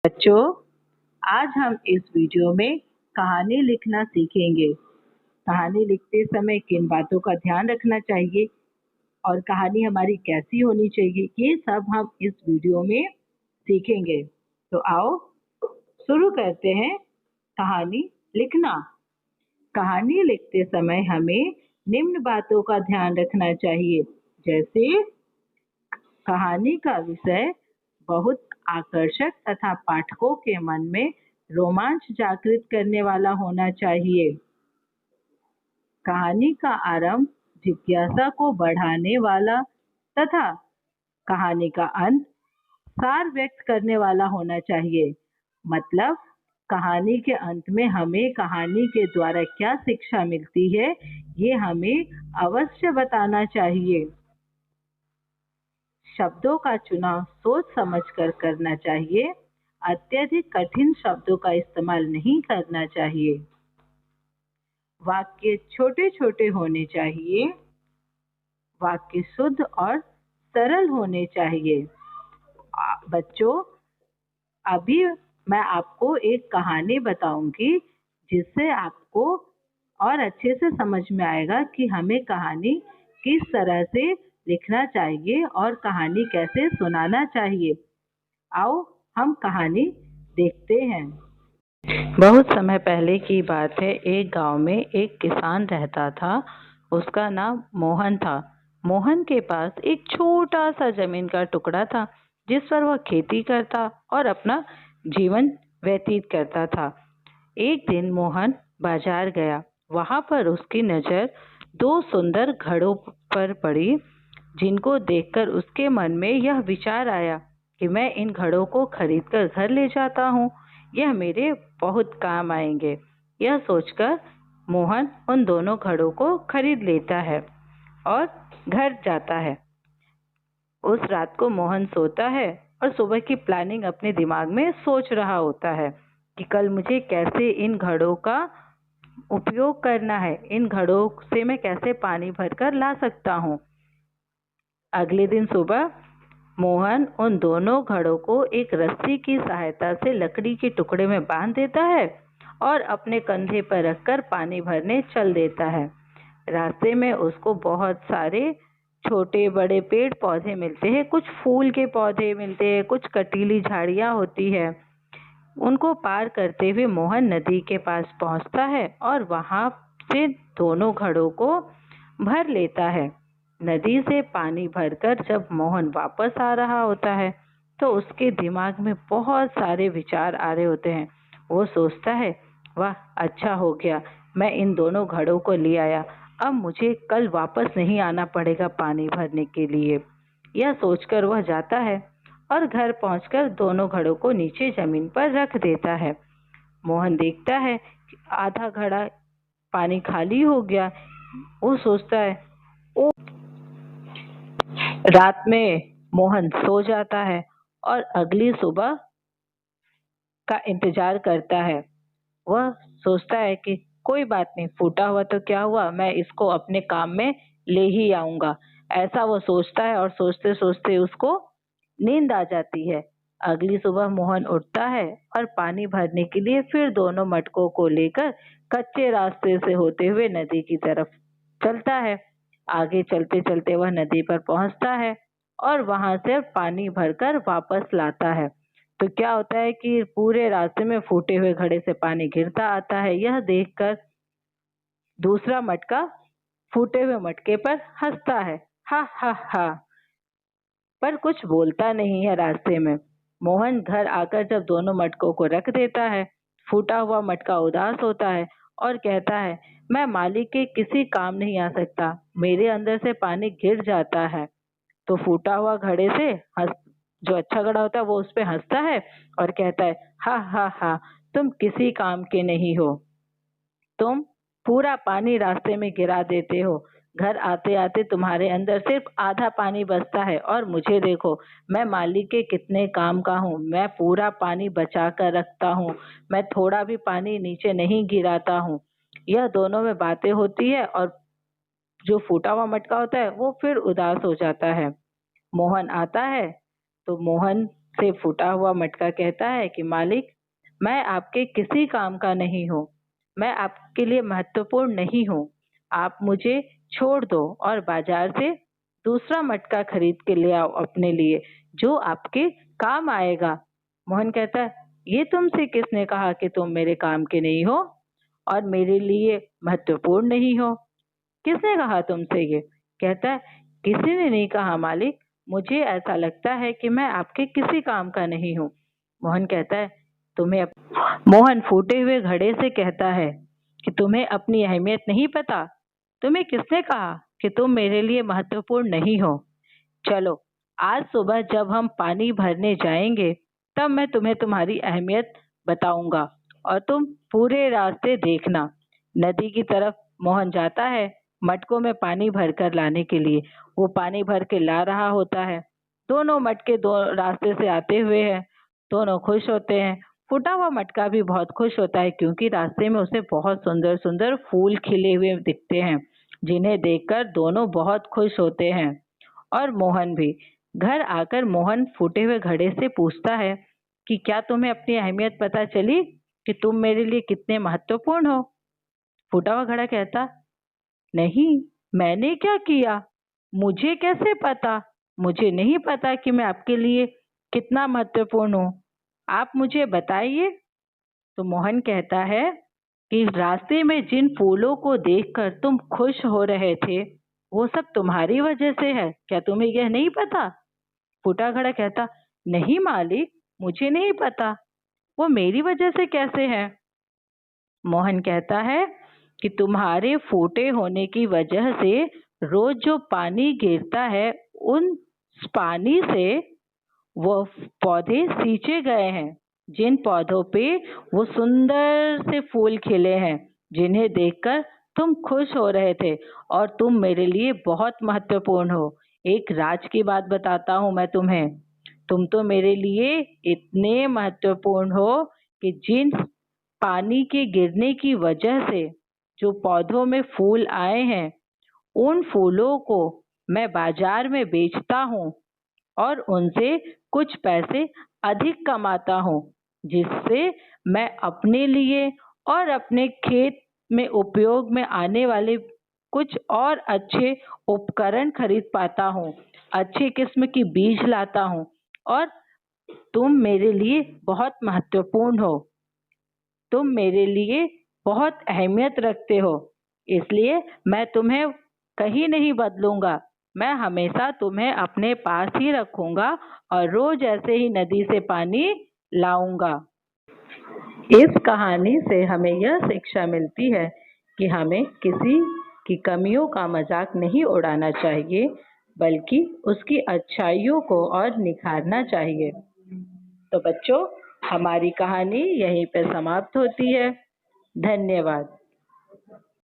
बच्चों, आज हम इस वीडियो में कहानी लिखना सीखेंगे। कहानी लिखते समय किन बातों का ध्यान रखना चाहिए और कहानी हमारी कैसी होनी चाहिए, ये सब हम इस वीडियो में सीखेंगे। तो आओ शुरू करते हैं कहानी लिखना। कहानी लिखते समय हमें निम्न बातों का ध्यान रखना चाहिए, जैसे कहानी का विषय बहुत आकर्षक तथा पाठकों के मन में रोमांच जागृत करने वाला होना चाहिए। कहानी का आरंभ जिज्ञासा को बढ़ाने वाला तथा कहानी का अंत सार व्यक्त करने वाला होना चाहिए। मतलब कहानी के अंत में हमें कहानी के द्वारा क्या शिक्षा मिलती है, ये हमें अवश्य बताना चाहिए। शब्दों का चुनाव सोच समझकर करना चाहिए। अत्यधिक कठिन शब्दों का इस्तेमाल नहीं करना चाहिए। वाक्य छोटे छोटे होने चाहिए। वाक्य शुद्ध और सरल होने चाहिए। बच्चों, अभी मैं आपको एक कहानी बताऊंगी, जिससे आपको और अच्छे से समझ में आएगा कि हमें कहानी किस तरह से लिखना चाहिए और कहानी कैसे सुनाना चाहिए। आओ हम कहानी देखते हैं। बहुत समय पहले की बात है। एक गांव में एक किसान रहता था। उसका नाम मोहन था। मोहन के पास एक छोटा सा जमीन का टुकड़ा था, जिस पर वह खेती करता और अपना जीवन व्यतीत करता था। एक दिन मोहन बाजार गया। वहां पर उसकी नजर दो सुंदर घड़ों पर पड़ी, जिनको देखकर उसके मन में यह विचार आया कि मैं इन घड़ों को खरीदकर घर ले जाता हूँ, यह मेरे बहुत काम आएंगे। यह सोचकर मोहन उन दोनों घड़ों को खरीद लेता है और घर जाता है। उस रात को मोहन सोता है और सुबह की प्लानिंग अपने दिमाग में सोच रहा होता है कि कल मुझे कैसे इन घड़ों का उपयोग करना है, इन घड़ों से मैं कैसे पानी भरकर ला सकता हूँ। अगले दिन सुबह मोहन उन दोनों घड़ों को एक रस्सी की सहायता से लकड़ी के टुकड़े में बांध देता है और अपने कंधे पर रखकर पानी भरने चल देता है। रास्ते में उसको बहुत सारे छोटे बड़े पेड़ पौधे मिलते हैं। कुछ फूल के पौधे मिलते हैं, कुछ कटीली झाड़ियाँ होती है। उनको पार करते हुए मोहन नदी के पास पहुंचता है और वहां से दोनों घड़ों को भर लेता है। नदी से पानी भरकर जब मोहन वापस आ रहा होता है, तो उसके दिमाग में बहुत सारे विचार आ रहे होते हैं। वो सोचता है, वाह अच्छा हो गया, मैं इन दोनों घड़ों को ले आया। अब मुझे कल वापस नहीं आना पड़ेगा पानी भरने के लिए। यह सोचकर वह जाता है और घर पहुंचकर दोनों घड़ों को नीचे जमीन पर रख देता है। मोहन देखता है कि आधा घड़ा पानी खाली हो गया। वो सोचता है, ओ रात में मोहन सो जाता है और अगली सुबह का इंतजार करता है। वह सोचता है कि कोई बात नहीं, फूटा हुआ तो क्या हुआ, मैं इसको अपने काम में ले ही आऊंगा। ऐसा वो सोचता है और सोचते सोचते उसको नींद आ जाती है। अगली सुबह मोहन उठता है और पानी भरने के लिए फिर दोनों मटकों को लेकर कच्चे रास्ते से होते हुए नदी की तरफ चलता है। आगे चलते चलते वह नदी पर पहुंचता है और वहां से पानी भरकर वापस लाता है। तो क्या होता है कि पूरे रास्ते में फूटे हुए घड़े से पानी गिरता आता है। यह देखकर दूसरा मटका फूटे हुए मटके पर हंसता है, हा हा हा, पर कुछ बोलता नहीं है। रास्ते में मोहन घर आकर जब दोनों मटकों को रख देता है, फूटा हुआ मटका उदास होता है और कहता है, मैं मालिक के किसी काम नहीं आ सकता, मेरे अंदर से पानी गिर जाता है। तो फूटा हुआ घड़े से हंस जो अच्छा घड़ा होता है वो उस पे हंसता है और कहता है, हा हा हा, तुम किसी काम के नहीं हो, तुम पूरा पानी रास्ते में गिरा देते हो। घर आते आते तुम्हारे अंदर सिर्फ आधा पानी बचता है और मुझे देखो, मैं मालिक के कितने काम का हूँ, मैं पूरा पानी बचा कर रखता हूँ, मैं थोड़ा भी पानी नीचे नहीं गिराता हूँ। यह दोनों में बातें होती है और जो फूटा हुआ मटका होता है वो फिर उदास हो जाता है। मोहन आता है तो मोहन से फूटा हुआ मटका कहता है कि मालिक, मैं आपके किसी काम का नहीं हूँ, मैं आपके लिए महत्वपूर्ण नहीं हूँ, आप मुझे छोड़ दो और बाजार से दूसरा मटका खरीद के ले आओ अपने लिए, जो आपके काम आएगा। मोहन कहता है, ये तुमसे किसने कहा कि तुम मेरे काम के नहीं हो और मेरे लिए महत्वपूर्ण नहीं हो? किसने कहा तुमसे ये? कहता है, किसी ने नहीं कहा मालिक, मुझे ऐसा लगता है कि मैं आपके किसी काम का नहीं हूँ। मोहन कहता है, मोहन फूटे हुए घड़े से कहता है कि तुम्हें अपनी अहमियत नहीं पता? तुम्हें किसने कहा कि तुम मेरे लिए महत्वपूर्ण नहीं हो? चलो, आज सुबह जब हम पानी भरने जाएंगे तब मैं तुम्हें तुम्हारी अहमियत बताऊंगा और तुम पूरे रास्ते देखना। नदी की तरफ मोहन जाता है मटकों में पानी भरकर लाने के लिए। वो पानी भर के ला रहा होता है। दोनों मटके दो रास्ते से आते हुए हैं। दोनों खुश होते हैं। फूटा हुआ मटका भी बहुत खुश होता है क्योंकि रास्ते में उसे बहुत सुंदर सुंदर फूल खिले हुए दिखते हैं, जिन्हें देखकर दोनों बहुत खुश होते हैं। और मोहन भी। घर आकर मोहन फूटे हुए घड़े से पूछता है कि क्या तुम्हें अपनी अहमियत पता चली कि तुम मेरे लिए कितने महत्वपूर्ण हो? फूटा हुआ घड़ा कहता, नहीं, मैंने क्या किया? मुझे कैसे पता? मुझे नहीं पता कि मैं आपके लिए कितना महत्वपूर्ण हूँ। आप मुझे बताइए। तो मोहन कहता है कि रास्ते में जिन फूलों को देखकर तुम खुश हो रहे थे, वो सब तुम्हारी वजह से है। क्या तुम्हें यह नहीं पता? फूटा घड़ा कहता, नहीं मालिक, मुझे नहीं पता। वो मेरी वजह से कैसे है? मोहन कहता है कि तुम्हारे फूटे होने की वजह से रोज जो पानी गिरता है, उन पानी से वो पौधे सींचे गए हैं, जिन पौधों पे वो सुंदर से फूल खिले हैं, जिन्हें देखकर तुम खुश हो रहे थे और तुम मेरे लिए बहुत महत्वपूर्ण हो। एक राज की बात बताता हूँ मैं तुम्हें। तुम तो मेरे लिए इतने महत्वपूर्ण हो कि जिन पानी के गिरने की वजह से जो पौधों में फूल आए हैं, उन फूलों को मैं बाजार में बेचता हूँ और उनसे कुछ पैसे अधिक कमाता हूँ, जिससे मैं अपने लिए और अपने खेत में उपयोग में आने वाले कुछ और अच्छे उपकरण खरीद पाता हूँ, अच्छी किस्म की बीज लाता हूँ और तुम मेरे लिए बहुत महत्वपूर्ण हो। तुम मेरे लिए बहुत अहमियत रखते हो, इसलिए मैं तुम्हें कहीं नहीं बदलूंगा। मैं हमेशा तुम्हें अपने पास ही रखूंगा और रोज ऐसे ही नदी से पानी लाऊंगा। इस कहानी से हमें यह शिक्षा मिलती है कि हमें किसी की कमियों का मजाक नहीं उड़ाना चाहिए, बल्कि उसकी अच्छाइयों को और निखारना चाहिए। तो बच्चों, हमारी कहानी यहीं पर समाप्त होती है। धन्यवाद।